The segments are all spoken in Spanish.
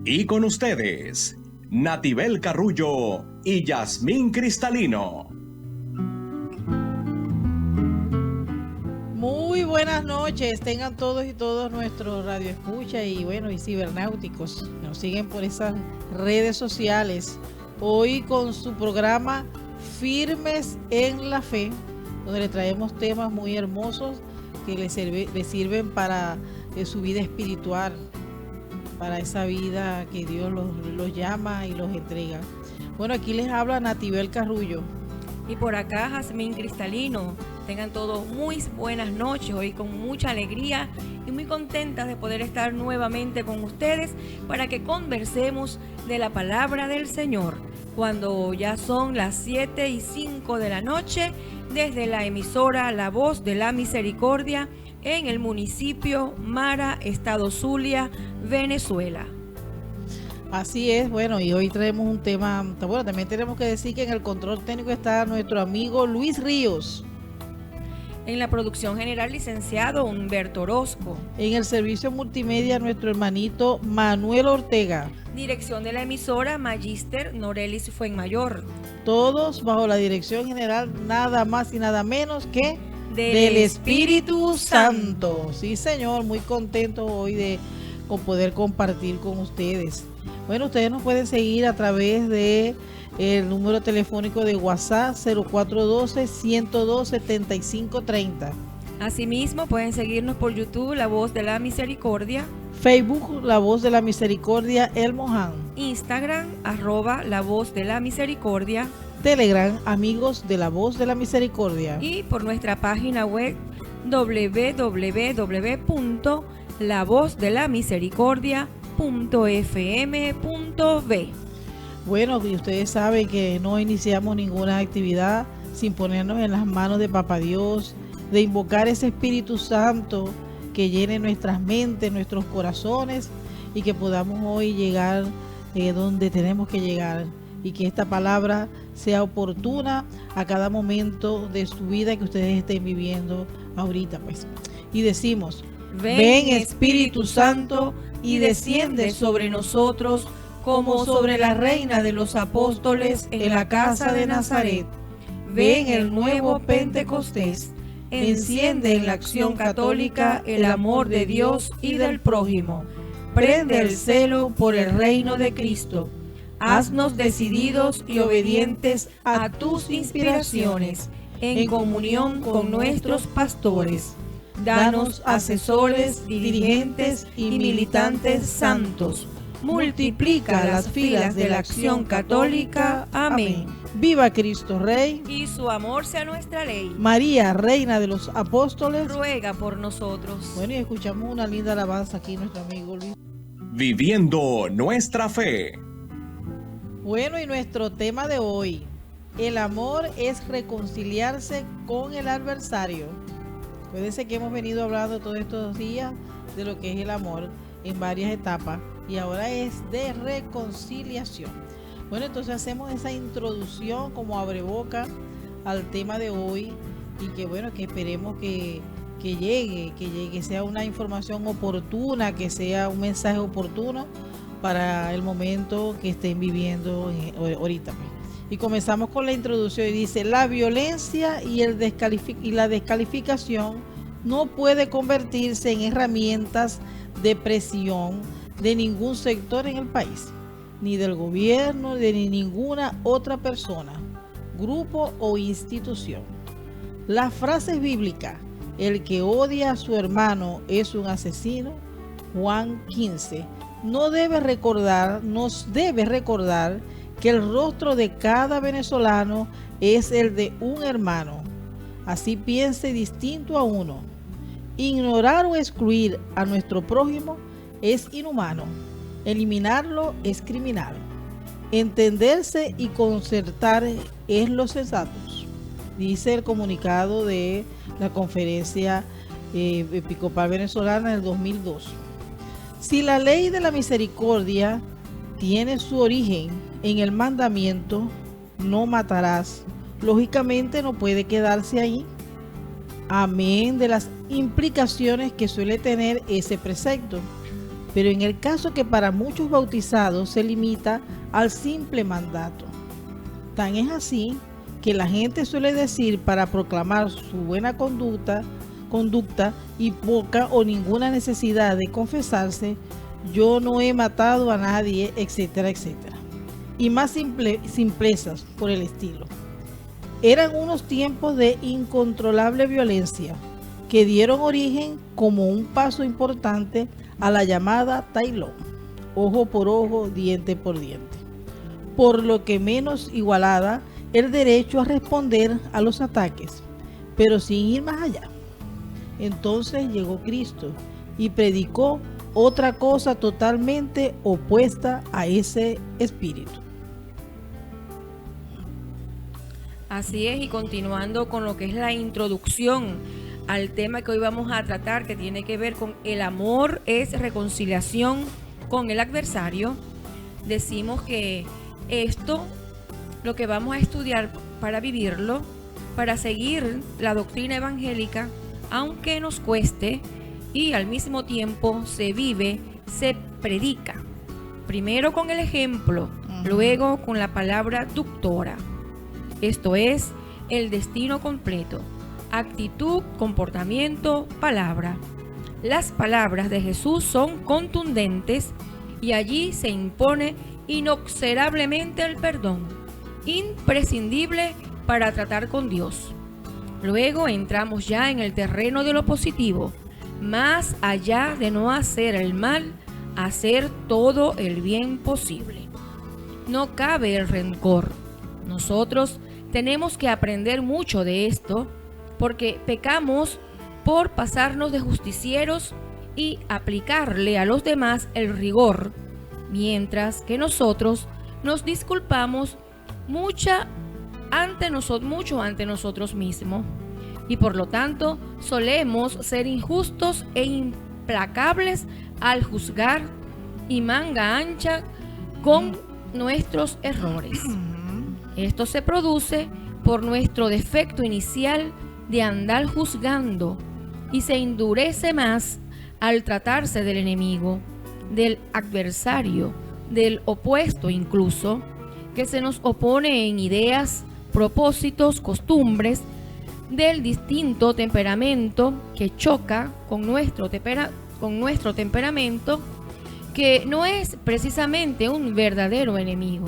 Y con ustedes, Natibel Carrullo y Yasmín Cristalino. Muy buenas noches, tengan todos y todos nuestros radioescuchas y cibernáuticos. Nos siguen por esas redes sociales. Hoy con su programa Firmes en la Fe, donde le traemos temas muy hermosos que les sirven para su vida espiritual, para esa vida que Dios los llama y los entrega. Bueno, aquí les habla Natibel Carrullo. Y por acá Yasmín Cristalino. Tengan todos muy buenas noches, hoy con mucha alegría y muy contentas de poder estar nuevamente con ustedes para que conversemos de la palabra del Señor. Cuando ya son las 7:05 de la noche, desde la emisora La Voz de la Misericordia, en el municipio Mara, estado Zulia, Venezuela. Así es, y hoy traemos un tema, también tenemos que decir que en el control técnico está nuestro amigo Luis Ríos. En la producción general, licenciado Humberto Orozco. En el servicio multimedia, nuestro hermanito Manuel Ortega. Dirección de la emisora, Magíster Norelis Fuenmayor. Todos bajo la dirección general, nada más y nada menos que del Espíritu Santo. Sí, señor, muy contento hoy de poder compartir con ustedes. Bueno, ustedes nos pueden seguir a través de el número telefónico de WhatsApp 0412-102-7530. Asimismo, pueden seguirnos por YouTube, La Voz de la Misericordia. Facebook, La Voz de la Misericordia, El Moján. Instagram, @La Voz de la Misericordia. Telegram, Amigos de La Voz de la Misericordia. Y por nuestra página web www.lavozdelamisericordia.fm.v. Bueno, y ustedes saben que no iniciamos ninguna actividad sin ponernos en las manos de Papá Dios, de invocar ese Espíritu Santo que llene nuestras mentes, nuestros corazones y que podamos hoy llegar donde tenemos que llegar y que esta palabra sea oportuna a cada momento de su vida que ustedes estén viviendo ahorita, pues. Y decimos, ven Espíritu Santo y desciende sobre nosotros como sobre la reina de los apóstoles en la casa de Nazaret. Ven el nuevo Pentecostés, enciende en la acción católica el amor de Dios y del prójimo. Prende el celo por el reino de Cristo. Haznos decididos y obedientes a tus inspiraciones, en comunión con nuestros pastores. Danos asesores, dirigentes y militantes santos. Multiplica las filas de la acción católica. Amén. Viva Cristo Rey. Y su amor sea nuestra ley. María, Reina de los Apóstoles, ruega por nosotros. Bueno, y escuchamos una linda alabanza aquí, nuestro amigo Luis. Viviendo nuestra fe. Bueno, y nuestro tema de hoy, el amor es reconciliarse con el adversario. Acuérdense que hemos venido hablando todos estos días de lo que es el amor en varias etapas. Y ahora es de reconciliación. Bueno, entonces hacemos esa introducción como abreboca al tema de hoy y que esperemos que llegue, que sea una información oportuna, que sea un mensaje oportuno para el momento que estén viviendo ahorita. Y comenzamos con la introducción y dice, la violencia y la descalificación no puede convertirse en herramientas de presión de ningún sector en el país, ni del gobierno, ni ninguna otra persona, grupo o institución. Las frases bíblicas, el que odia a su hermano es un asesino, Juan 15, nos debe recordar que el rostro de cada venezolano es el de un hermano, así piense distinto a uno. Ignorar o excluir a nuestro prójimo es inhumano, eliminarlo es criminal, entenderse y concertar es lo sensato, dice el comunicado de la Conferencia Episcopal Venezolana del 2002. Si la ley de la misericordia tiene su origen en el mandamiento, no matarás, lógicamente no puede quedarse ahí, amén de las implicaciones que suele tener ese precepto. pero en el caso que para muchos bautizados se limita al simple mandato. Tan es así que la gente suele decir, para proclamar su buena conducta y poca o ninguna necesidad de confesarse: yo no he matado a nadie, etcétera, etcétera. Y más simplezas por el estilo. Eran unos tiempos de incontrolable violencia que dieron origen, como un paso importante, a la llamada Tailón, ojo por ojo, diente por diente, por lo que menos igualada el derecho a responder a los ataques, pero sin ir más allá. Entonces llegó Cristo y predicó otra cosa totalmente opuesta a ese espíritu. Así es, y continuando con lo que es la introducción al tema que hoy vamos a tratar, que tiene que ver con el amor es reconciliación con el adversario, decimos que esto, lo que vamos a estudiar para vivirlo, para seguir la doctrina evangélica, aunque nos cueste, y al mismo tiempo se vive, se predica. Primero con el ejemplo, luego con la palabra ductora. Esto es el destino completo: actitud, comportamiento, palabra. Las palabras de Jesús son contundentes y allí se impone inexorablemente el perdón, imprescindible para tratar con Dios. Luego entramos ya en el terreno de lo positivo: más allá de no hacer el mal, hacer todo el bien posible. No cabe el rencor. Nosotros tenemos que aprender mucho de esto, porque pecamos por pasarnos de justicieros y aplicarle a los demás el rigor, mientras que nosotros nos disculpamos mucho ante nosotros mismos, y por lo tanto solemos ser injustos e implacables al juzgar y manga ancha con nuestros errores. Esto se produce por nuestro defecto inicial de andar juzgando, y se endurece más al tratarse del enemigo, del adversario, del opuesto incluso, que se nos opone en ideas, propósitos, costumbres, del distinto temperamento, que choca con nuestro temperamento, que no es precisamente un verdadero enemigo.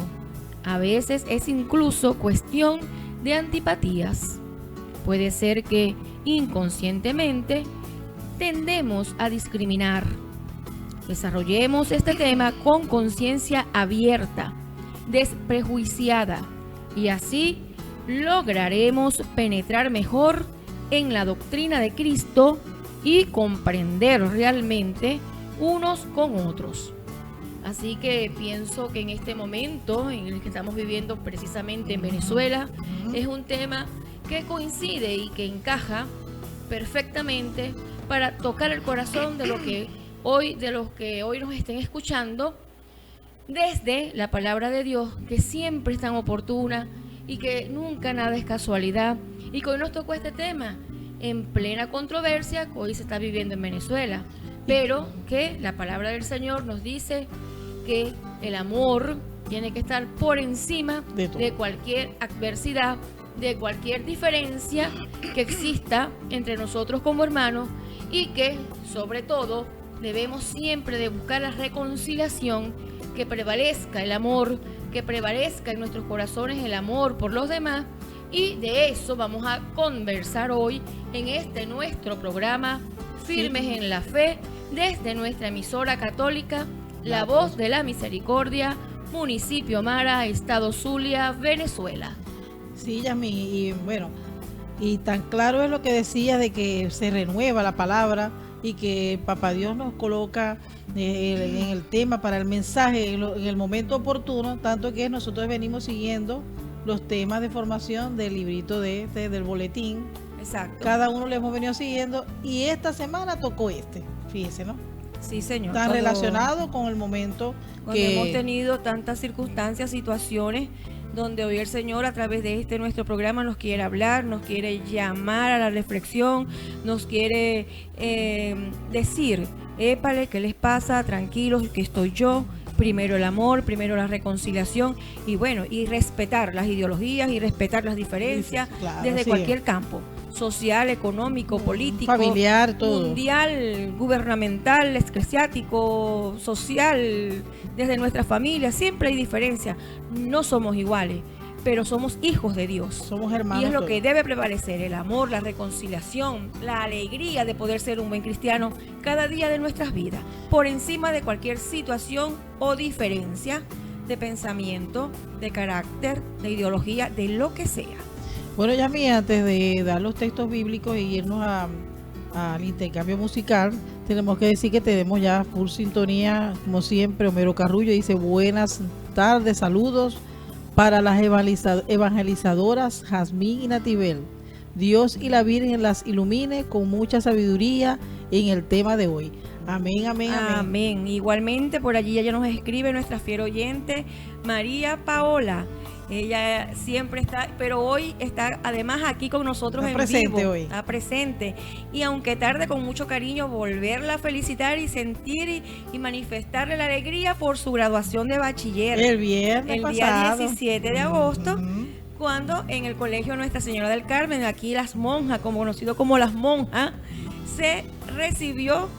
A veces es incluso cuestión de antipatías. Puede ser que inconscientemente tendemos a discriminar. Desarrollemos este tema con conciencia abierta, desprejuiciada, y así lograremos penetrar mejor en la doctrina de Cristo y comprender realmente unos con otros. Así que pienso que en este momento en el que estamos viviendo precisamente en Venezuela, es un tema que coincide y que encaja perfectamente para tocar el corazón de los que hoy nos estén escuchando, desde la palabra de Dios, que siempre es tan oportuna y que nunca nada es casualidad, y que hoy nos tocó este tema en plena controversia que hoy se está viviendo en Venezuela, pero que la palabra del Señor nos dice que el amor tiene que estar por encima de cualquier adversidad, de cualquier diferencia que exista entre nosotros como hermanos, y que sobre todo debemos siempre de buscar la reconciliación, que prevalezca el amor, que prevalezca en nuestros corazones el amor por los demás. Y de eso vamos a conversar hoy en este nuestro programa Firmes en la Fe, desde nuestra emisora católica La Voz de la Misericordia, municipio Mara, estado Zulia, Venezuela. Sí, Yasmín, y bueno, y tan claro es lo que decías de que se renueva la palabra y que Papá Dios nos coloca en el tema para el mensaje en el momento oportuno, tanto que nosotros venimos siguiendo los temas de formación del librito del boletín. Exacto. Cada uno lo hemos venido siguiendo, y esta semana tocó fíjese, ¿no? Sí, señor. Está relacionado con el momento cuando hemos tenido tantas circunstancias, situaciones donde hoy el Señor a través de nuestro programa nos quiere hablar, nos quiere llamar a la reflexión, nos quiere decir, épale, ¿qué les pasa? Tranquilos, que estoy yo. Primero el amor, primero la reconciliación y bueno, y respetar las ideologías y respetar las diferencias claro, desde sí, cualquier campo, social, económico, político, familiar, todo, mundial, gubernamental, eclesiástico, social, desde nuestra familia, siempre hay diferencias, no somos iguales, pero somos hijos de Dios. Somos hermanos. Y es lo todos. que debe prevalecer, el amor, la reconciliación, la alegría de poder ser un buen cristiano cada día de nuestras vidas, por encima de cualquier situación o diferencia de pensamiento, de carácter, de ideología, de lo que sea. Bueno, Yasmín, antes de dar los textos bíblicos y irnos al intercambio musical, tenemos que decir que tenemos ya full sintonía, como siempre. Homero Carrullo dice: buenas tardes, saludos para las evangelizadoras Jazmín y Natibel. Dios y la Virgen las ilumine con mucha sabiduría en el tema de hoy. Amén, amén, amén. Amén. Igualmente, por allí ella nos escribe nuestra fiel oyente, María Paola. Ella siempre está, pero hoy está además aquí con nosotros en vivo. Hoy. Está presente. Y aunque tarde, con mucho cariño, volverla a felicitar y sentir y manifestarle la alegría por su graduación de bachiller. El viernes día 17 de agosto. Uh-huh. Cuando en el colegio Nuestra Señora del Carmen, aquí Las Monjas, como conocido como Las Monjas, se recibió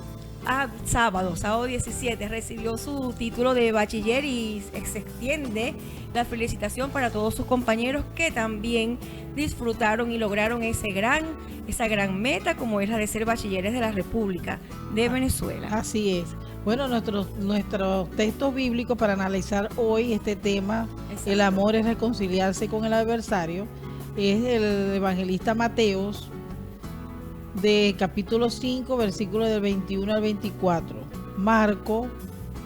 sábado 17, recibió su título de bachiller y se extiende la felicitación para todos sus compañeros que también disfrutaron y lograron esa gran meta, como es la de ser bachilleres de la República de Venezuela. Así es. Bueno, nuestros textos bíblicos para analizar hoy este tema, exacto, el amor es reconciliarse con el adversario, es el evangelista Mateos, de capítulo 5, versículos del 21 al 24. Marco,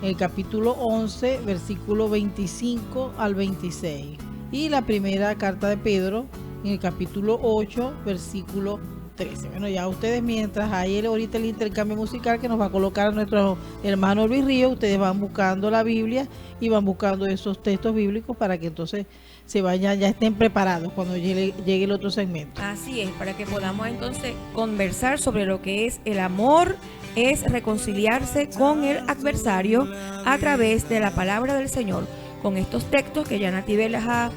el capítulo 11, versículo 25 al 26. Y la primera carta de Pedro, en el capítulo 8, versículo 13. Bueno, ya ustedes, mientras hay ahorita el intercambio musical que nos va a colocar nuestro hermano Luis Río, ustedes van buscando la Biblia y van buscando esos textos bíblicos para que entonces se vayan, ya estén preparados cuando llegue el otro segmento. Así es, para que podamos entonces conversar sobre lo que es el amor, es reconciliarse con el adversario a través de la palabra del Señor, con estos textos que ya Natibel les ha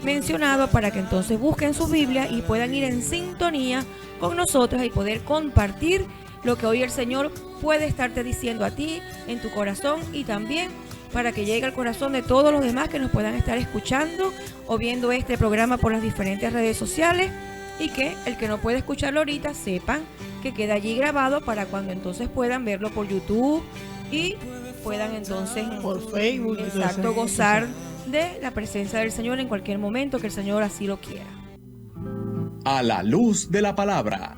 mencionado, para que entonces busquen su Biblia y puedan ir en sintonía con nosotros y poder compartir lo que hoy el Señor puede estarte diciendo a ti, en tu corazón, y también para que llegue al corazón de todos los demás que nos puedan estar escuchando o viendo este programa por las diferentes redes sociales, y que el que no puede escucharlo ahorita sepan que queda allí grabado para cuando entonces puedan verlo por YouTube y puedan entonces por Facebook, exacto, gozar de la presencia del Señor en cualquier momento que el Señor así lo quiera. A la luz de la palabra.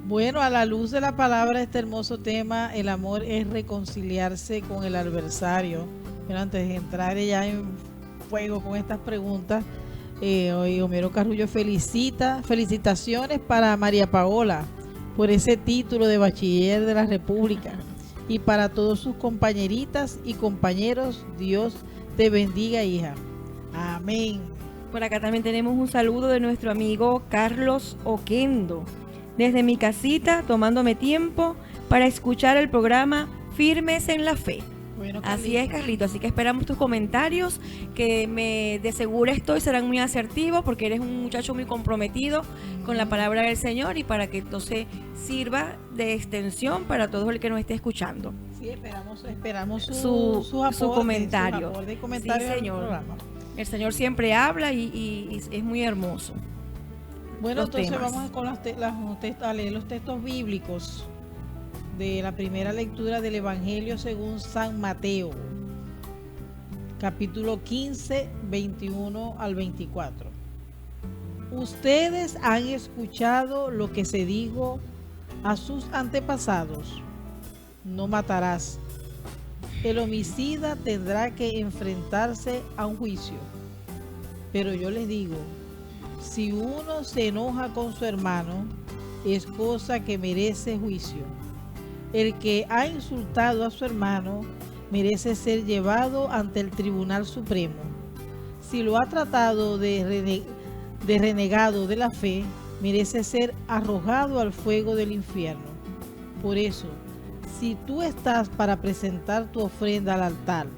Bueno, a la luz de la palabra, este hermoso tema, el amor es reconciliarse con el adversario. Pero antes de entrar ya en fuego con estas preguntas, hoy Homero Carrullo felicitaciones para María Paola por ese título de bachiller de la República, y para todos sus compañeritas y compañeros, Dios te bendiga, hija. Amén. Por acá también tenemos un saludo de nuestro amigo Carlos Oquendo. Desde mi casita, tomándome tiempo para escuchar el programa Firmes en la Fe. Bueno, así es, Carlito. Así que esperamos tus comentarios, que de seguro serán muy asertivos, porque eres un muchacho muy comprometido con la palabra del Señor, y para que entonces sirva de extensión para todo el que nos esté escuchando. Sí, esperamos su comentario. Sí, Señor. El Señor siempre habla y es muy hermoso. Bueno, entonces vamos a leer los textos bíblicos de la primera lectura del Evangelio según San Mateo, capítulo 15, 21 al 24. Ustedes han escuchado lo que se dijo a sus antepasados: no matarás. El homicida tendrá que enfrentarse a un juicio. Pero yo les digo, si uno se enoja con su hermano, es cosa que merece juicio. El que ha insultado a su hermano merece ser llevado ante el Tribunal Supremo. si lo ha tratado de renegado de la fe, merece ser arrojado al fuego del infierno. Por eso, si tú estás para presentar tu ofrenda al altar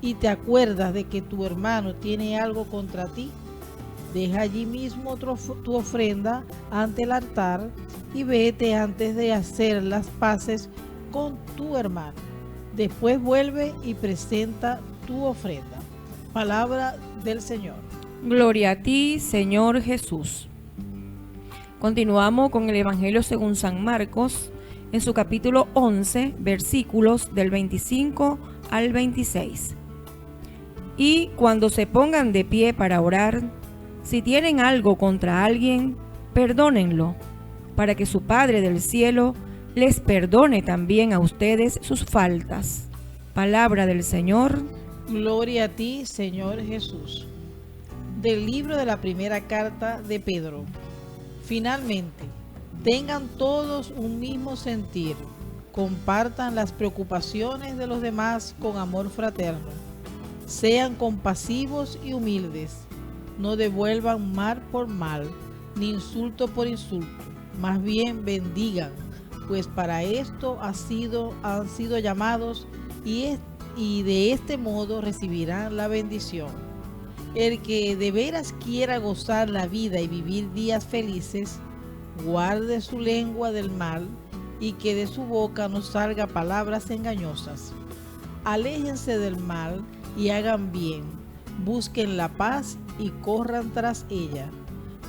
y te acuerdas de que tu hermano tiene algo contra ti, deja allí mismo tu ofrenda ante el altar y vete antes de hacer las paces con tu hermano. Después vuelve y presenta tu ofrenda. Palabra del Señor. Gloria a ti, Señor Jesús. Continuamos con el Evangelio según San Marcos, en su capítulo 11, versículos del 25 al 26. Y cuando se pongan de pie para orar, si tienen algo contra alguien, perdónenlo, para que su Padre del cielo les perdone también a ustedes sus faltas. Palabra del Señor. Gloria a ti, Señor Jesús. Del libro de la primera carta de Pedro. Finalmente, tengan todos un mismo sentir, compartan las preocupaciones de los demás con amor fraterno, sean compasivos y humildes, no devuelvan mal por mal, ni insulto por insulto, más bien bendigan, pues para esto han sido llamados y de este modo recibirán la bendición. El que de veras quiera gozar la vida y vivir días felices, guarde su lengua del mal y que de su boca no salga palabras engañosas. Aléjense del mal y hagan bien, busquen la paz y corran tras ella,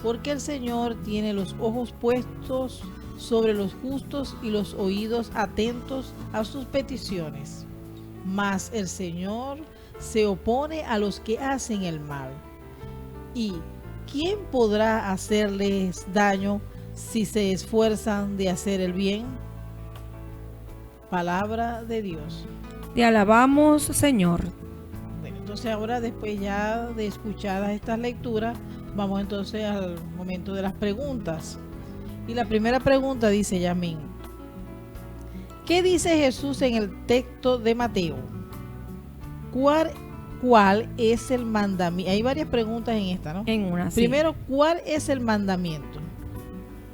porque el Señor tiene los ojos puestos sobre los justos y los oídos atentos a sus peticiones. Mas el Señor se opone a los que hacen el mal. ¿Y quién podrá hacerles daño si se esfuerzan de hacer el bien? Palabra de Dios. Te alabamos, Señor. Bueno, entonces ahora, después ya de escuchadas estas lecturas, vamos entonces al momento de las preguntas. Y la primera pregunta dice Yasmín: ¿qué dice Jesús en el texto de Mateo? ¿Cuál es el mandamiento? Hay varias preguntas en esta, ¿no? En una, sí. Primero, ¿cuál es el mandamiento?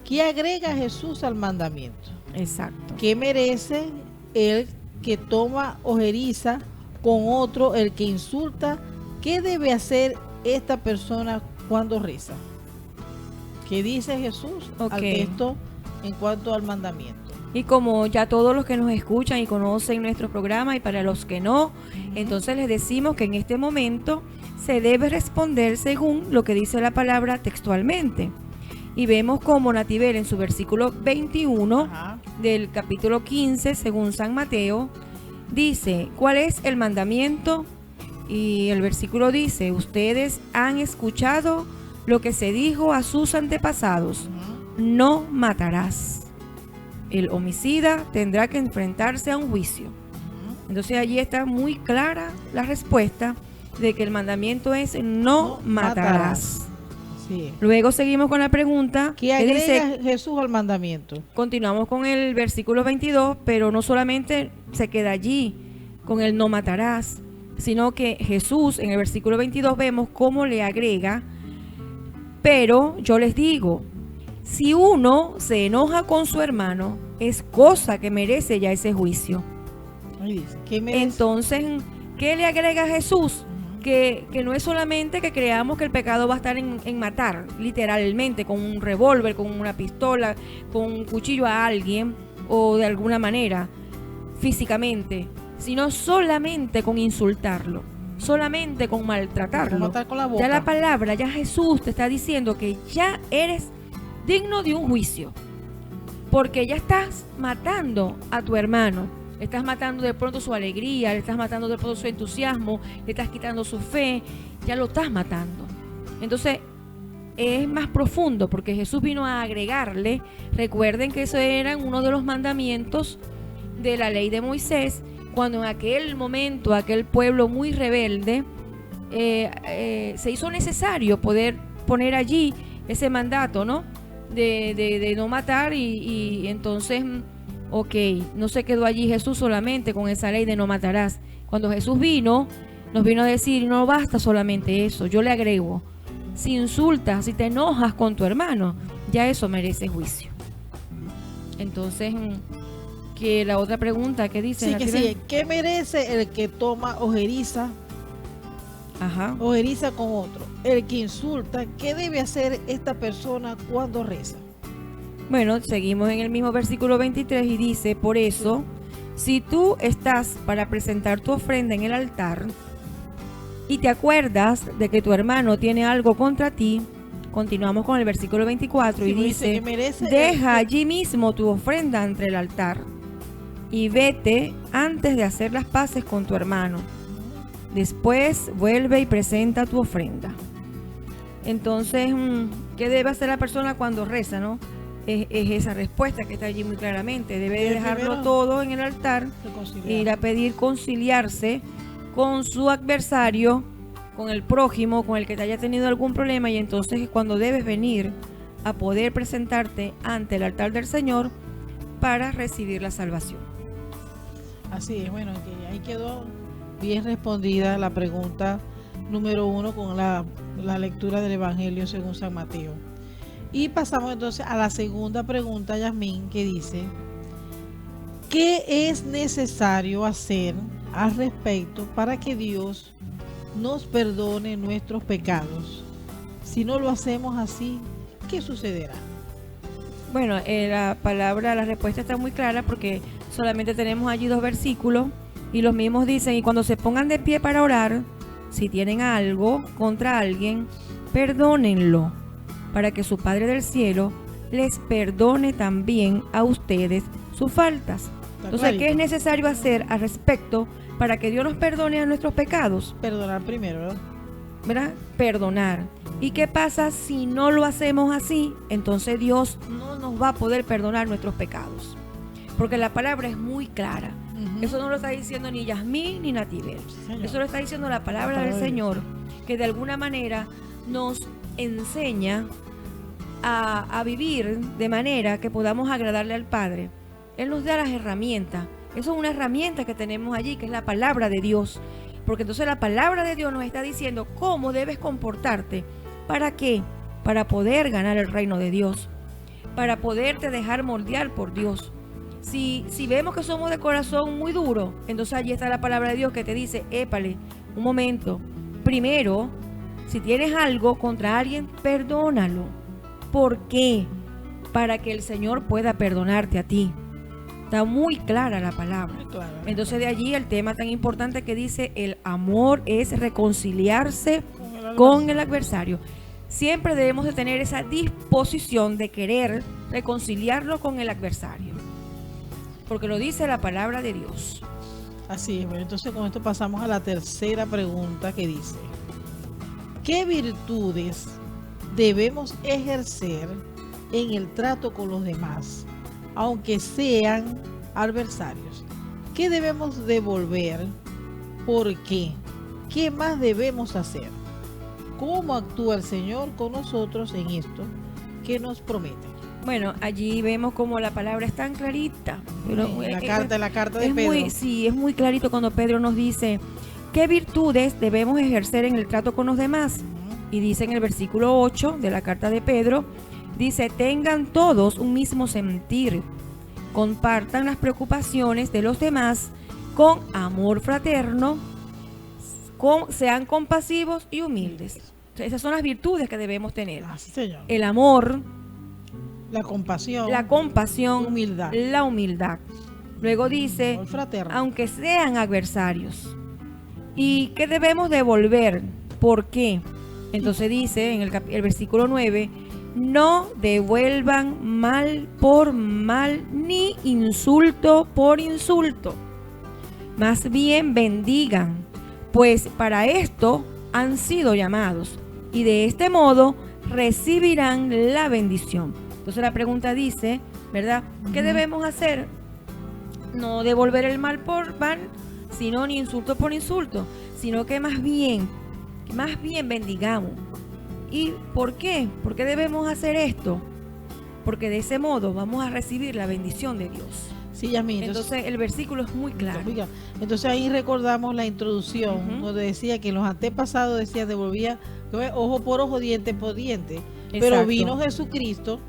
¿Qué agrega Jesús al mandamiento? Exacto. ¿Qué merece el que toma ojeriza con otro, el que insulta? ¿Qué debe hacer esta persona cuando reza? ¿Qué dice Jesús al texto en cuanto al mandamiento? Y como ya todos los que nos escuchan y conocen nuestro programa, y para los que no, entonces les decimos que en este momento se debe responder según lo que dice la palabra textualmente. Y vemos como Natibel en su versículo 21 del capítulo 15, según San Mateo, dice: ¿cuál es el mandamiento? Y el versículo dice: ustedes han escuchado lo que se dijo a sus antepasados, no matarás. El homicida tendrá que enfrentarse a un juicio. Entonces allí está muy clara la respuesta de que el mandamiento es no matarás. Sí. Luego seguimos con la pregunta. ¿Qué agrega Jesús al mandamiento? Continuamos con el versículo 22, pero no solamente se queda allí con el no matarás, sino que Jesús en el versículo 22 vemos cómo le agrega: pero yo les digo, si uno se enoja con su hermano, es cosa que merece ya ese juicio. ¿Qué merece? Entonces, ¿qué le agrega Jesús? Que no es solamente que creamos que el pecado va a estar en matar, literalmente, con un revólver, con una pistola, con un cuchillo a alguien, o de alguna manera, físicamente, sino solamente con insultarlo, solamente con maltratarlo. Matar con la boca. Ya la palabra, ya Jesús te está diciendo que ya eres digno de un juicio, porque ya estás matando a tu hermano, le estás matando de pronto su alegría, le estás matando de pronto su entusiasmo, le estás quitando su fe, ya lo estás matando. Entonces es más profundo, porque Jesús vino a agregarle. Recuerden que eso era uno de los mandamientos de la ley de Moisés, cuando en aquel momento aquel pueblo muy rebelde se hizo necesario poder poner allí ese mandato, ¿no? De no matar, y entonces, no se quedó allí Jesús solamente con esa ley de no matarás. Cuando Jesús vino, nos vino a decir, no basta solamente eso, yo le agrego, si insultas, si te enojas con tu hermano, ya eso merece juicio. Entonces, que la otra pregunta que dice... Sí, que sigue. ¿Qué merece el que toma ojeriza? Ajá. Ojeriza con otro. El que insulta, ¿qué debe hacer esta persona cuando reza? Bueno, seguimos en el mismo versículo 23 y dice, por eso, si tú estás para presentar tu ofrenda en el altar y te acuerdas de que tu hermano tiene algo contra ti, continuamos con el versículo 24 y dice, deja allí mismo tu ofrenda entre el altar y vete antes de hacer las paces con tu hermano. Después vuelve y presenta tu ofrenda. Entonces, ¿qué debe hacer la persona cuando reza, no? Es esa respuesta que está allí muy claramente. Debe dejarlo todo en el altar, ir a pedir conciliarse con su adversario, con el prójimo, con el que te haya tenido algún problema, y entonces es cuando debes venir a poder presentarte ante el altar del Señor para recibir la salvación. Así es, bueno, que ahí quedó bien respondida la pregunta número 1 con la lectura del Evangelio según San Mateo. Y pasamos entonces a la segunda pregunta, Yasmín, que dice, ¿qué es necesario hacer al respecto para que Dios nos perdone nuestros pecados? Si no lo hacemos así, ¿qué sucederá? Bueno, la respuesta está muy clara porque solamente tenemos allí 2 versículos y los mismos dicen, y cuando se pongan de pie para orar, si tienen algo contra alguien, perdónenlo, para que su Padre del cielo les perdone también a ustedes sus faltas. Entonces, ¿qué es necesario hacer al respecto para que Dios nos perdone a nuestros pecados? Perdonar primero, ¿verdad? Perdonar. ¿Y qué pasa si no lo hacemos así? Entonces Dios no nos va a poder perdonar nuestros pecados. Porque la palabra es muy clara. Eso no lo está diciendo ni Yasmín ni Natibel. Sí, eso lo está diciendo la palabra del Señor, que de alguna manera nos enseña a vivir de manera que podamos agradarle al Padre. Él nos da las herramientas. Eso es una herramienta que tenemos allí, que es la palabra de Dios. Porque entonces la palabra de Dios nos está diciendo cómo debes comportarte. ¿Para qué? Para poder ganar el reino de Dios. Para poderte dejar moldear por Dios. Si vemos que somos de corazón muy duro, entonces allí está la palabra de Dios que te dice, épale, un momento. Primero, si tienes algo contra alguien, perdónalo. ¿Por qué? Para que el Señor pueda perdonarte a ti. Está muy clara la palabra. Claro. Entonces de allí el tema tan importante que dice, el amor es reconciliarse con el adversario. Siempre debemos de tener esa disposición de querer reconciliarlo con el adversario. Porque lo dice la palabra de Dios. Así es. Bueno, entonces con esto pasamos a la tercera pregunta que dice, ¿qué virtudes debemos ejercer en el trato con los demás, aunque sean adversarios? ¿Qué debemos devolver? ¿Por qué? ¿Qué más debemos hacer? ¿Cómo actúa el Señor con nosotros en esto que nos promete? Bueno, allí vemos como la palabra es tan clarita. Pero la carta de Pedro. Es muy clarito cuando Pedro nos dice qué virtudes debemos ejercer en el trato con los demás. Y dice en el versículo 8 de la carta de Pedro, dice, tengan todos un mismo sentir, compartan las preocupaciones de los demás con amor fraterno, sean compasivos y humildes. Esas son las virtudes que debemos tener. Así, Señor. El amor, la compasión, la humildad. Luego dice, aunque sean adversarios. ¿Y qué debemos devolver? ¿Por qué? Entonces dice en el versículo 9, no devuelvan mal por mal ni insulto por insulto. Más bien bendigan, pues para esto han sido llamados y de este modo recibirán la bendición. Entonces la pregunta dice, ¿verdad? ¿Qué debemos hacer? No devolver el mal por mal, sino ni insulto por insulto, sino que más bien bendigamos. ¿Y por qué? ¿Por qué debemos hacer esto? Porque de ese modo vamos a recibir la bendición de Dios. Sí, Yasmín. Entonces el versículo es muy claro. Entonces ahí recordamos la introducción, donde decía que los antepasados decían devolvía ojo por ojo, diente por diente. Pero Exacto. vino Jesucristo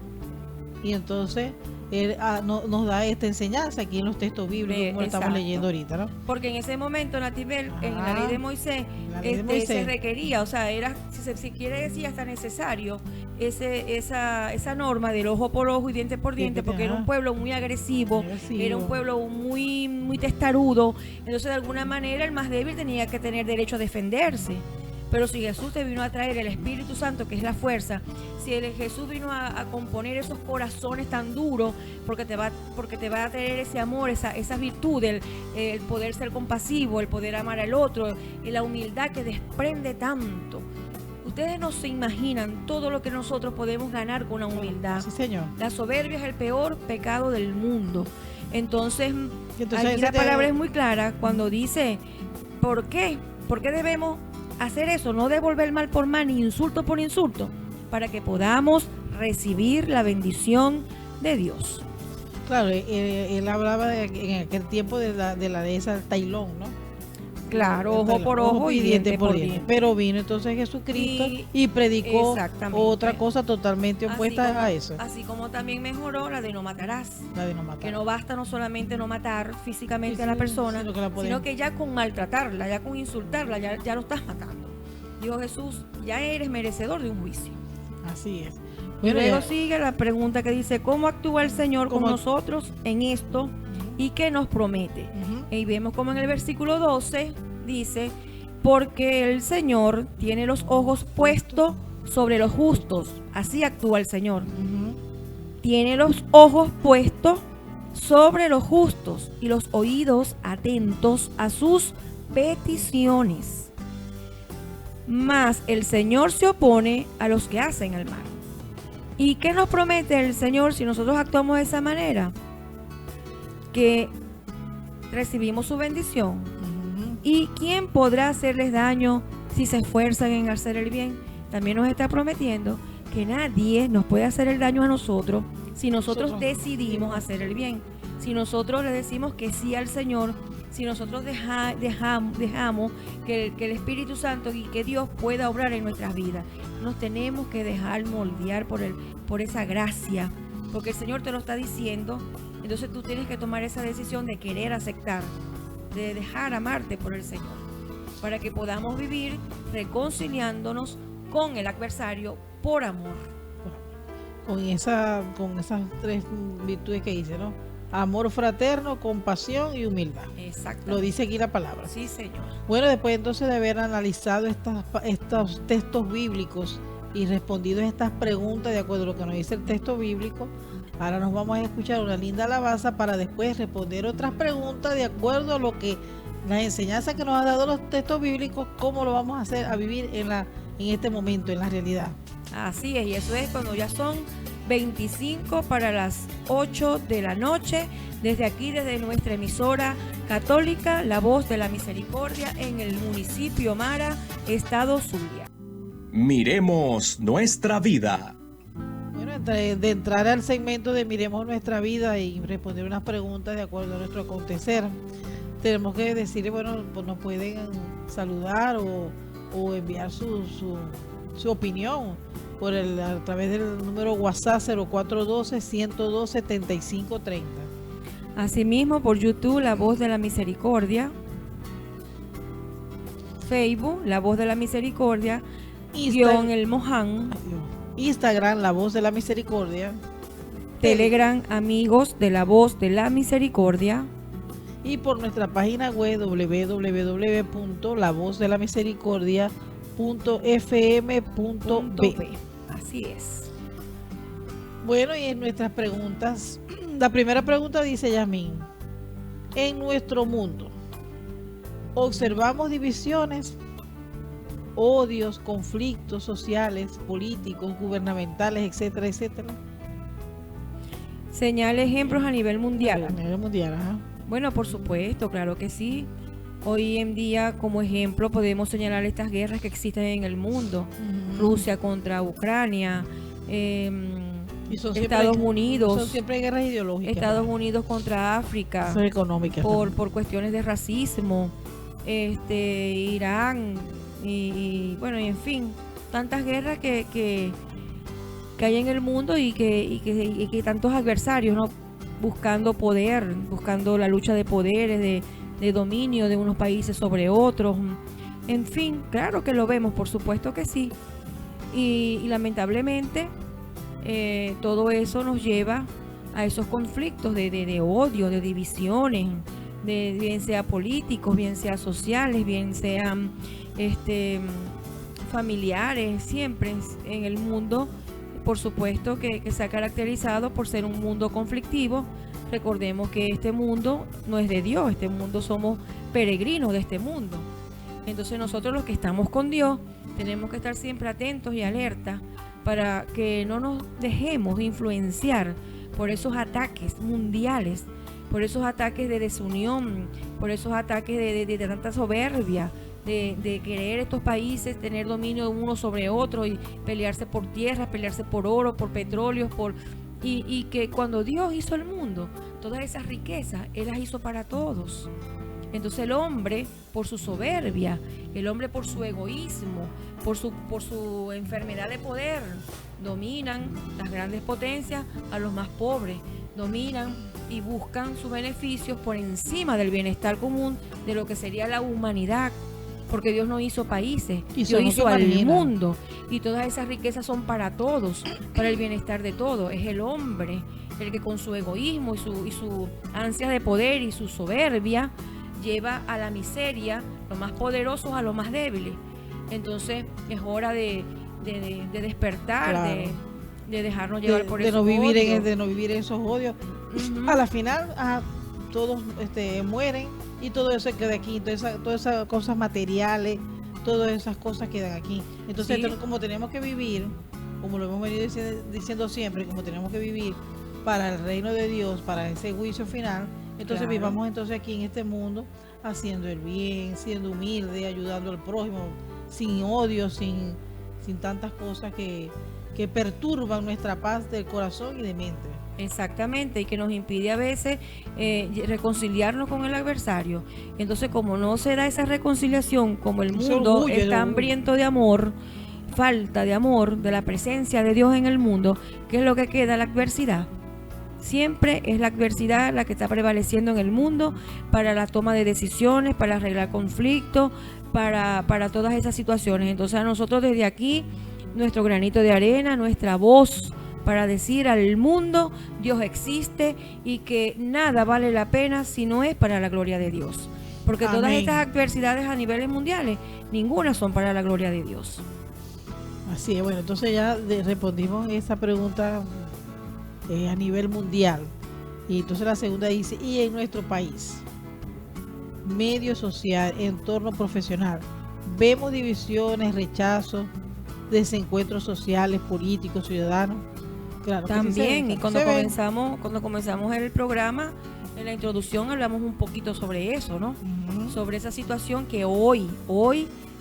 y entonces Él nos da esta enseñanza aquí en los textos bíblicos, como lo estamos Exacto. leyendo ahorita, ¿no? Porque en ese momento, Natibel, en la ley de Moisés, se requería, o sea, era, si quiere decir hasta necesario, esa norma del ojo por ojo y diente por diente, porque era un pueblo muy agresivo, era un pueblo muy, muy testarudo. Entonces, de alguna manera, el más débil tenía que tener derecho a defenderse. Pero si Jesús te vino a traer el Espíritu Santo, que es la fuerza, si Jesús vino a componer esos corazones tan duros, porque te va a traer ese amor, esa virtud, el poder ser compasivo, el poder amar al otro, y la humildad que desprende tanto. Ustedes no se imaginan todo lo que nosotros podemos ganar con la humildad. Sí, Señor. La soberbia es el peor pecado del mundo. Entonces aquí la palabra es muy clara cuando dice, ¿por qué? ¿Por qué debemos hacer eso? No devolver mal por mal ni insulto por insulto, para que podamos recibir la bendición de Dios. Claro, él hablaba en aquel tiempo de la dehesa del Tailón, ¿no? Claro, ojo por ojo y diente por diente. Pero vino entonces Jesucristo y predicó otra cosa totalmente opuesta a eso. Así como también mejoró la de no matarás. La de no matar. Que no basta no solamente no matar físicamente a la persona, sino que ya con maltratarla, ya con insultarla, ya lo estás matando. Dijo Jesús, ya eres merecedor de un juicio. Así es. Y luego sigue la pregunta que dice, ¿cómo actúa el Señor con nosotros en esto y qué nos promete? Y vemos como en el versículo 12 dice, porque el Señor tiene los ojos puestos sobre los justos. Así actúa el Señor. Tiene los ojos puestos sobre los justos y los oídos atentos a sus peticiones. Mas el Señor se opone a los que hacen el mal. ¿Y qué nos promete el Señor si nosotros actuamos de esa manera? Que recibimos su bendición. ¿Y quién podrá hacerles daño si se esfuerzan en hacer el bien? También nos está prometiendo que nadie nos puede hacer el daño a nosotros si nosotros decidimos hacer el bien. Si nosotros le decimos que sí al Señor, si nosotros dejamos que el Espíritu Santo y que Dios pueda obrar en nuestras vidas. Nos tenemos que dejar moldear por esa gracia, porque el Señor te lo está diciendo. Entonces tú tienes que tomar esa decisión de querer aceptar, de dejar amarte por el Señor, para que podamos vivir reconciliándonos con el adversario por amor. Con esas tres virtudes que dice, ¿no? Amor fraterno, compasión y humildad. Exacto. Lo dice aquí la palabra. Sí, Señor. Bueno, después entonces de haber analizado estos textos bíblicos y respondido estas preguntas de acuerdo a lo que nos dice el texto bíblico, ahora nos vamos a escuchar una linda alabanza para después responder otras preguntas de acuerdo a lo que las enseñanzas que nos han dado los textos bíblicos, cómo lo vamos a hacer a vivir en este momento, en la realidad. Así es, y eso es cuando ya son 25 para las 8 de la noche, desde aquí, desde nuestra emisora católica, La Voz de la Misericordia, en el municipio Mara, estado Zulia. Miremos nuestra vida. Bueno, de entrar al segmento de Miremos nuestra vida y responder unas preguntas de acuerdo a nuestro acontecer, tenemos que decirle, bueno, pues nos pueden saludar o enviar su opinión a través del número WhatsApp 0412-102-7530. Asimismo, por YouTube, La Voz de la Misericordia. Facebook, La Voz de la Misericordia. El Moján. Instagram, La Voz de la Misericordia. Telegram, Amigos de La Voz de la Misericordia. Y por nuestra página web www.lavozdelamisericordia.fm.b. Así es. Bueno, y en nuestras preguntas, la primera pregunta dice Yasmín: en nuestro mundo, ¿observamos divisiones, odios, conflictos sociales, políticos, gubernamentales, etcétera, etcétera? Señala ejemplos a nivel mundial. A nivel mundial, ajá. Bueno, por supuesto, claro que sí. Hoy en día, como ejemplo, podemos señalar estas guerras que existen en el mundo. Rusia contra Ucrania, Y son Estados siempre, Unidos. Son siempre guerras ideológicas. Estados Unidos contra África. Son económicas. Por cuestiones de racismo. Irán. Y bueno, y en fin. Tantas guerras que hay en el mundo y que tantos adversarios, ¿no? Buscando poder, buscando la lucha de poderes, de dominio de unos países sobre otros. En fin, claro que lo vemos, por supuesto que sí. Y lamentablemente todo eso nos lleva a esos conflictos de odio, de divisiones, bien sea políticos, bien sea sociales, bien sean familiares, siempre en el mundo. Por supuesto que se ha caracterizado por ser un mundo conflictivo. Recordemos que este mundo no es de Dios, este mundo somos peregrinos de este mundo. Entonces nosotros los que estamos con Dios tenemos que estar siempre atentos y alertas para que no nos dejemos influenciar por esos ataques mundiales, por esos ataques de desunión, por esos ataques de tanta soberbia, de querer estos países tener dominio uno sobre otro y pelearse por tierras, pelearse por oro, por petróleo, y que cuando Dios hizo el mundo, todas esas riquezas, Él las hizo para todos. Entonces el hombre, por su soberbia, el hombre por su egoísmo, por su enfermedad de poder, dominan las grandes potencias a los más pobres, dominan y buscan sus beneficios por encima del bienestar común de lo que sería la humanidad. Porque Dios no hizo países, Dios hizo al mundo, y todas esas riquezas son para todos, para el bienestar de todos. Es el hombre el que con su egoísmo y su ansia de poder y su soberbia lleva a la miseria los más poderosos a los más débiles. Entonces es hora de despertar, claro, de dejarnos llevar por esos odios. De no vivir en esos odios. A la final todos mueren y todo eso queda aquí, todas esas cosas materiales, todas esas cosas quedan aquí. Entonces, sí, como tenemos que vivir, como lo hemos venido diciendo siempre, como tenemos que vivir para el reino de Dios, para ese juicio final, entonces, claro, vivamos entonces aquí en este mundo haciendo el bien, siendo humilde, ayudando al prójimo, sin odio, sin tantas cosas que perturban nuestra paz del corazón y de mente. Exactamente, y que nos impide a veces reconciliarnos con el adversario. Entonces, como no se da esa reconciliación, como el mundo está hambriento de amor, falta de amor, de la presencia de Dios en el mundo, ¿qué es lo que queda? La adversidad. Siempre es la adversidad la que está prevaleciendo en el mundo para la toma de decisiones, para arreglar conflictos, para todas esas situaciones. Entonces, a nosotros desde aquí, nuestro granito de arena, nuestra voz, para decir al mundo, Dios existe y que nada vale la pena si no es para la gloria de Dios. Porque amén, todas estas adversidades a niveles mundiales, ninguna son para la gloria de Dios. Así es, bueno, entonces ya respondimos esa pregunta a nivel mundial. Y entonces la segunda dice, ¿y en nuestro país? Medio social, entorno profesional, vemos divisiones, rechazos, desencuentros sociales, políticos, ciudadanos. Claro, también, y cuando comenzamos el programa, en la introducción hablamos un poquito sobre eso, ¿no? Sobre esa situación que hoy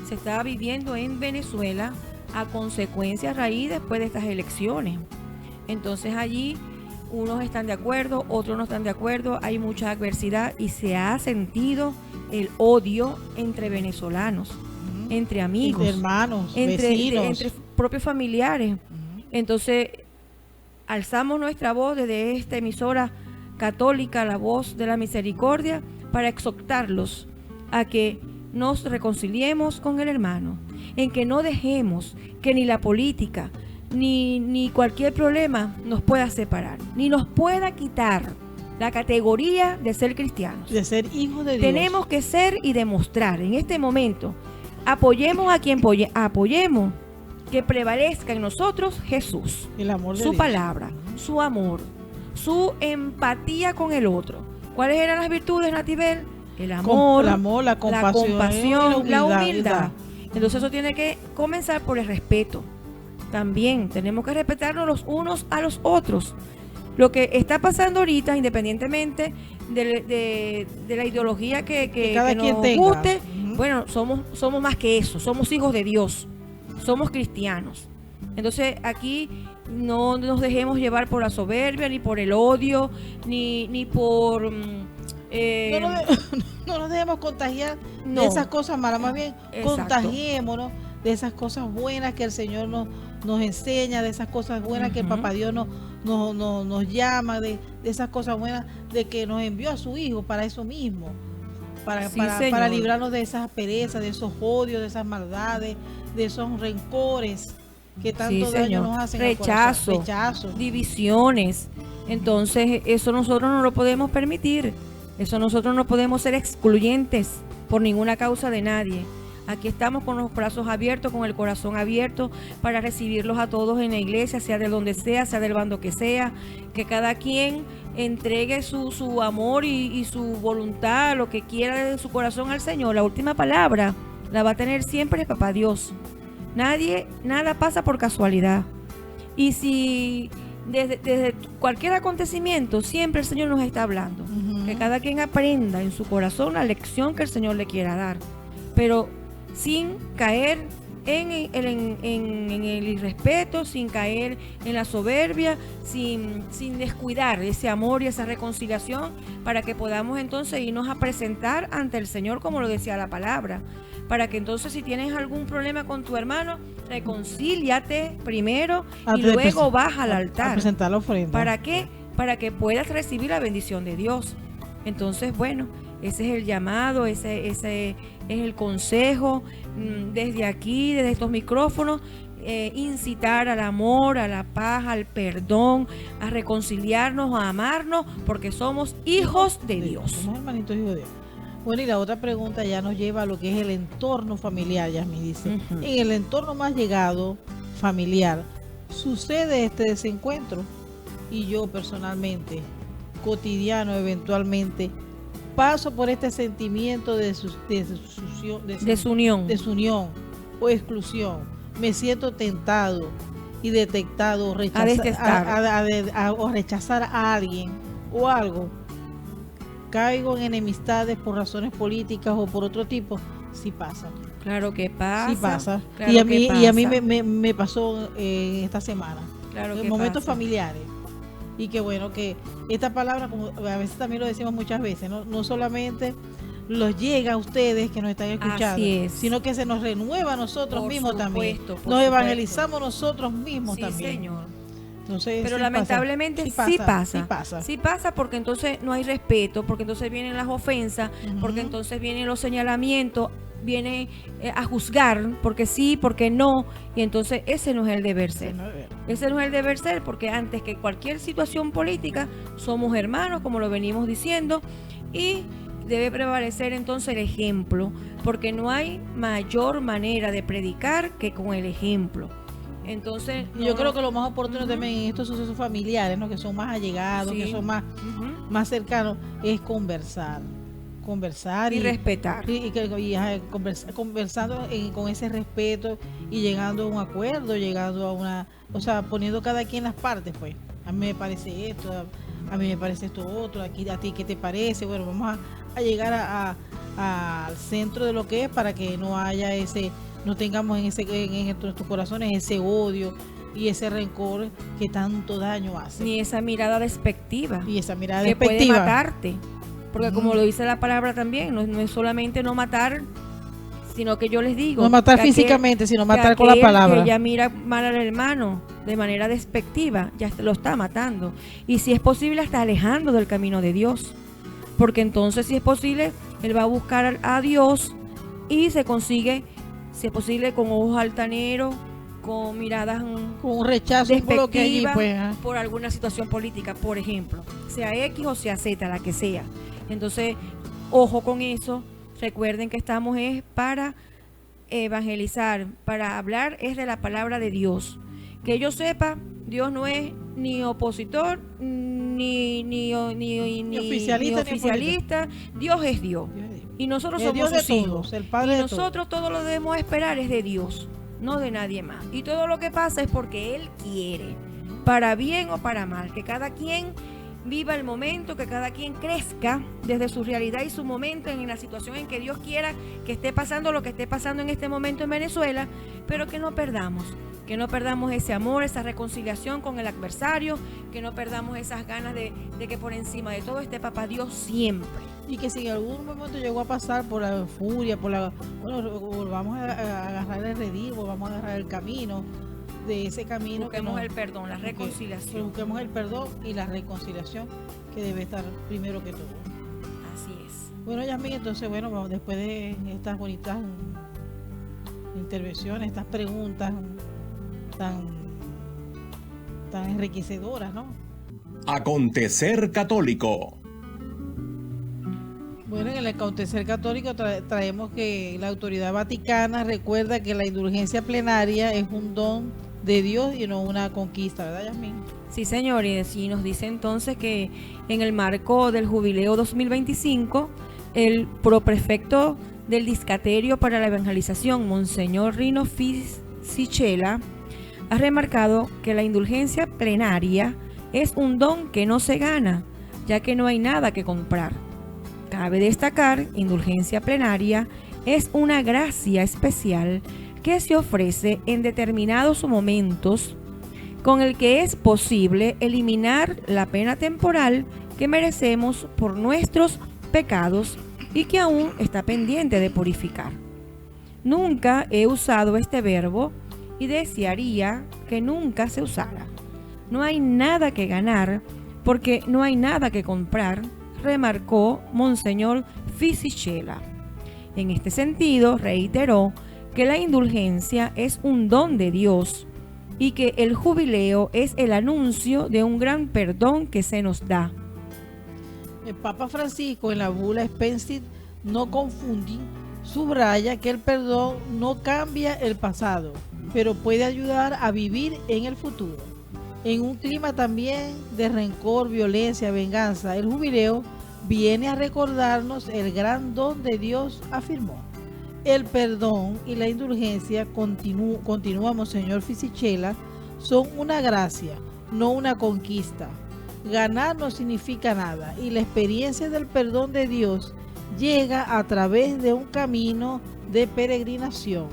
se está viviendo en Venezuela a consecuencia a raíz después de estas elecciones. Entonces allí unos están de acuerdo, otros no están de acuerdo, hay mucha adversidad y se ha sentido el odio entre venezolanos, entre amigos, entre hermanos, vecinos, entre propios familiares. Entonces alzamos nuestra voz desde esta emisora católica, la voz de la misericordia, para exhortarlos a que nos reconciliemos con el hermano, en que no dejemos que ni la política ni cualquier problema nos pueda separar, ni nos pueda quitar la categoría de ser cristianos, de ser hijos de Dios. Tenemos que ser y demostrar en este momento, apoyemos a quien apoyemos, que prevalezca en nosotros Jesús, el amor de su Dios, palabra, su amor, su empatía con el otro. ¿Cuáles eran las virtudes, Natibel? El amor, la compasión, la humildad. Entonces eso tiene que comenzar por el respeto. También tenemos que respetarnos los unos a los otros. Lo que está pasando ahorita, independientemente de la ideología que nos guste, bueno, somos más que eso, somos hijos de Dios. Somos cristianos. Entonces aquí no nos dejemos llevar por la soberbia, ni por el odio, ni por... No nos dejemos contagiar No. de esas cosas malas, más bien Exacto. contagiémonos de esas cosas buenas que el Señor nos enseña, de esas cosas buenas que el Papá Dios nos llama, de esas cosas buenas de que nos envió a su Hijo para eso mismo, para Señor. librarnos de esas asperezas, de esos odios, de esas maldades, de esos rencores que tanto daño Señor. nos hacen al corazón. Rechazo, divisiones. Entonces, eso nosotros no lo podemos permitir. Eso nosotros no podemos ser excluyentes por ninguna causa de nadie. Aquí estamos con los brazos abiertos, con el corazón abierto para recibirlos a todos en la iglesia, sea de donde sea del bando que sea, que cada quien entregue su amor y su voluntad, lo que quiera de su corazón al Señor. La última palabra la va a tener siempre el Papá Dios. Nada pasa por casualidad. Y si desde cualquier acontecimiento siempre el Señor nos está hablando, que cada quien aprenda en su corazón la lección que el Señor le quiera dar, pero sin caer en el irrespeto, sin caer en la soberbia, sin descuidar ese amor y esa reconciliación, para que podamos entonces irnos a presentar ante el Señor, como lo decía la palabra, para que entonces, si tienes algún problema con tu hermano, reconcíliate primero y luego vas al altar. A presentar la ofrenda. ¿Para qué? Para que puedas recibir la bendición de Dios. Entonces, bueno, ese es el llamado, ese es el consejo desde aquí, desde estos micrófonos, incitar al amor, a la paz, al perdón, a reconciliarnos, a amarnos, porque somos hijos de Dios. Somos hermanitos hijos de Dios. Bueno, y la otra pregunta ya nos lleva a lo que es el entorno familiar, Yasmín dice. En el entorno más llegado, familiar, sucede este desencuentro. Y yo personalmente, cotidiano, eventualmente, paso por este sentimiento de desunión o exclusión. Me siento tentado y detectado o rechazar a alguien o algo. Caigo en enemistades por razones políticas o por otro tipo. Sí pasa. Claro que pasa. Sí pasa. Claro y a mí me pasó esta semana. Claro En que momentos pasa. familiares. Y que bueno, que esta palabra, como a veces también lo decimos muchas veces, no solamente los llega a ustedes que nos están escuchando, Así es. sino que se nos renueva a nosotros Por mismos también. supuesto, por Nos supuesto. evangelizamos nosotros mismos Sí, también. Señor. Entonces, Pero sí lamentablemente pasa. Sí pasa. Sí pasa, porque entonces no hay respeto, porque entonces vienen las ofensas, porque entonces vienen los señalamientos, viene a juzgar, porque sí, porque no, y entonces ese no es el deber ser. Ese no es el deber ser, porque antes que cualquier situación política somos hermanos, como lo venimos diciendo, y debe prevalecer entonces el ejemplo, porque no hay mayor manera de predicar que con el ejemplo. Entonces, Y yo creo que lo más oportuno también en estos sucesos familiares, ¿no? Que son más allegados, Sí. que son más cercanos, es conversar y respetar. Conversando con ese respeto y llegando a un acuerdo, llegando a una, o sea, poniendo cada quien las partes, pues. A mí me parece esto, a mí me parece esto otro, aquí a ti qué te parece. Bueno, vamos a llegar al centro de lo que es, para que no haya no tengamos en nuestros corazones ese odio y ese rencor que tanto daño hace. Ni esa mirada despectiva. Y esa mirada que puede despectiva. matarte. Porque como lo dice la palabra también, no es solamente no matar, sino que yo les digo, No matar que aquel- físicamente, sino que matar con la aquel palabra. que ya mira mal al hermano de manera despectiva, ya lo está matando. Y si es posible, está alejando del camino de Dios. Porque entonces, si es posible, él va a buscar a Dios y se consigue, si es posible, con ojos altaneros, con miradas Con un rechazo, un bloque allí, despectivas pues. ¿Ah? por alguna situación política, por ejemplo, sea X o sea Z, la que sea. Entonces, ojo con eso. Recuerden que estamos para evangelizar, para hablar es de la palabra de Dios. Que yo sepa, Dios no es ni opositor, ni oficialista. Dios es Dios. Y nosotros El somos Dios de sus hijos. todos, el Padre Y de nosotros todo lo debemos esperar es de Dios, no de nadie más. Y todo lo que pasa es porque Él quiere, para bien o para mal, que cada quien viva el momento, que cada quien crezca desde su realidad y su momento en la situación en que Dios quiera que esté pasando lo que esté pasando en este momento en Venezuela, pero que no perdamos que no perdamos ese amor, esa reconciliación con el adversario, que no perdamos esas ganas de que por encima de todo esté Papá Dios siempre. Y que si en algún momento llegó a pasar por la furia, bueno, volvamos a agarrar el redil, volvamos a agarrar el camino, de ese camino. Busquemos el perdón, la reconciliación. Busquemos el perdón y la reconciliación, que debe estar primero que todo. Así es. Bueno, Yasmín, entonces, bueno, después de estas bonitas intervenciones, estas preguntas tan enriquecedoras, ¿no? Acontecer católico. Bueno, en el acontecer católico traemos que la autoridad vaticana recuerda que la indulgencia plenaria es un don de Dios y no una conquista, ¿verdad, Yasmín? Sí, señor, y nos dice entonces que en el marco del Jubileo 2025, el proprefecto del Discaterio para la Evangelización, Monseñor Rino Fisichella, ha remarcado que la indulgencia plenaria es un don que no se gana, ya que no hay nada que comprar. Cabe destacar, indulgencia plenaria es una gracia especial que se ofrece en determinados momentos con el que es posible eliminar la pena temporal que merecemos por nuestros pecados y que aún está pendiente de purificar. Nunca he usado este verbo y desearía que nunca se usara. No hay nada que ganar porque no hay nada que comprar, remarcó Monseñor Fisichella. En este sentido, reiteró que la indulgencia es un don de Dios y que el jubileo es el anuncio de un gran perdón que se nos da. El Papa Francisco en la bula Expensit no confundi subraya que el perdón no cambia el pasado, pero puede ayudar a vivir en el futuro. En un clima también de rencor, violencia, venganza, el jubileo viene a recordarnos el gran don de Dios, afirmó. El perdón y la indulgencia, continúa Monseñor Fisichella, son una gracia, no una conquista. Ganar no significa nada y la experiencia del perdón de Dios llega a través de un camino de peregrinación.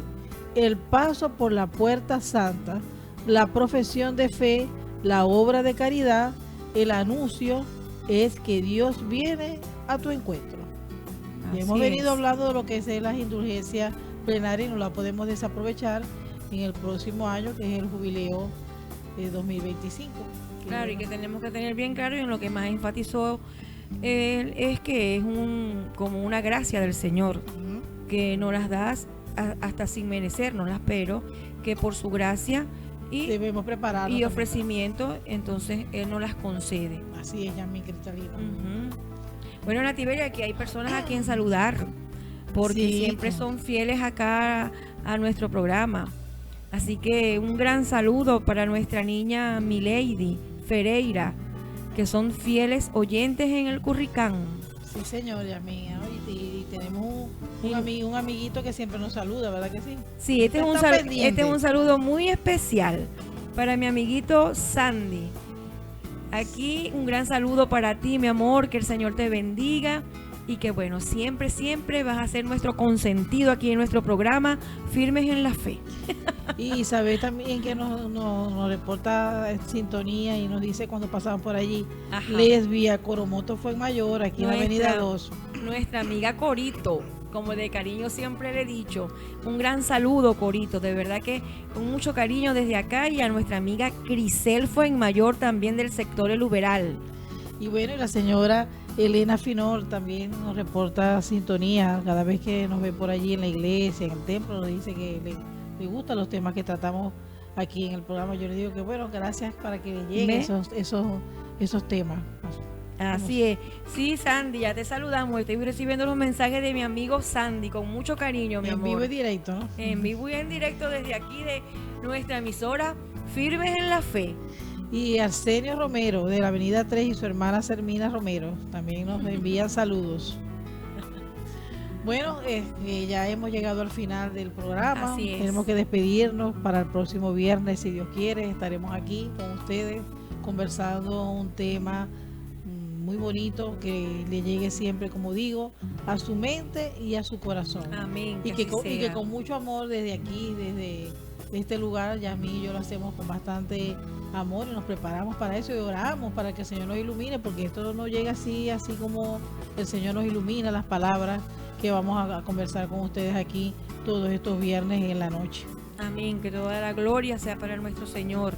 El paso por la puerta santa, la profesión de fe, la obra de caridad, el anuncio es que Dios viene a tu encuentro. Hemos venido hablando de lo que es las indulgencias plenarias y no la podemos desaprovechar en el próximo año, que es el jubileo de 2025. Claro, y que tenemos que tener bien claro, y en lo que más enfatizó él, es que es como una gracia del Señor, que nos las das hasta sin merecernoslas, pero que por su gracia debemos prepararnos y ofrecimiento, entonces Él nos las concede. Así es, Yasmín Cristalino. Bueno, Nativeria, aquí hay personas a quien saludar, porque siempre son fieles acá a nuestro programa. Así que un gran saludo para nuestra niña Milady Ferreira, que son fieles oyentes en el Curricán. Sí, señor, Yasmín. Y tenemos un amiguito que siempre nos saluda, ¿verdad que sí? Sí, este es un saludo muy especial para mi amiguito Sandy. Aquí un gran saludo para ti, mi amor, que el Señor te bendiga y que bueno, siempre, siempre vas a ser nuestro consentido aquí en nuestro programa, Firmes en la Fe. Y Isabel también, que nos reporta sintonía y nos dice cuando pasamos por allí. Ajá. Lesbia, Coromoto fue mayor, aquí en la Avenida 2. Nuestra amiga Corito, como de cariño siempre le he dicho, un gran saludo, Corito, de verdad que con mucho cariño desde acá, y a nuestra amiga Crisel Fuenmayor, también del sector El Uberal. Y bueno, y la señora Elena Finor también nos reporta sintonía cada vez que nos ve por allí en la iglesia, en el templo, nos dice que le gustan los temas que tratamos aquí en el programa. Yo le digo que bueno, gracias, para que le lleguen esos temas. Así es. Sí, Sandy, ya te saludamos. Estoy recibiendo los mensajes de mi amigo Sandy con mucho cariño, mi amor. En vivo y directo, ¿no? En vivo y en directo desde aquí de nuestra emisora Firmes en la Fe. Y Arsenio Romero de la Avenida 3 y su hermana Sermina Romero también nos envían saludos. Bueno, ya hemos llegado al final del programa. Así es. Tenemos que despedirnos para el próximo viernes, si Dios quiere. Estaremos aquí con ustedes conversando un tema muy bonito que le llegue siempre, como digo, a su mente y a su corazón. Amén. Y que con mucho amor desde aquí, desde este lugar, Yasmín y yo lo hacemos con bastante amor y nos preparamos para eso y oramos para que el Señor nos ilumine, porque esto no llega así como el Señor nos ilumina las palabras que vamos a conversar con ustedes aquí todos estos viernes en la noche. Amén, que toda la gloria sea para nuestro Señor.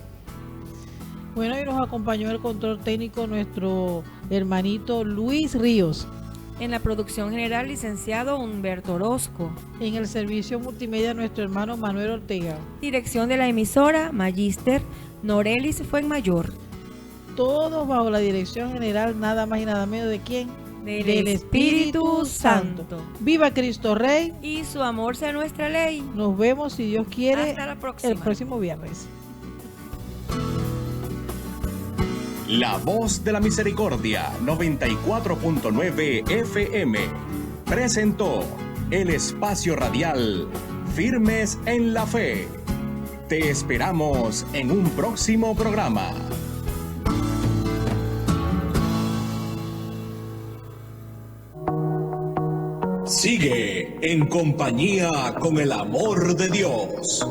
Bueno, y nos acompañó el control técnico nuestro hermanito Luis Ríos. En la producción general, licenciado Humberto Orozco. En el servicio multimedia, nuestro hermano Manuel Ortega. Dirección de la emisora, Magíster Norelis Fuenmayor. Todos bajo la dirección general, nada más y nada menos de quién? Del Espíritu Santo. Viva Cristo Rey. Y su amor sea nuestra ley. Nos vemos, si Dios quiere, hasta la próxima. el próximo viernes. La Voz de la Misericordia 94.9 FM presentó el espacio radial Firmes en la Fe. Te esperamos en un próximo programa. Sigue en compañía con el amor de Dios.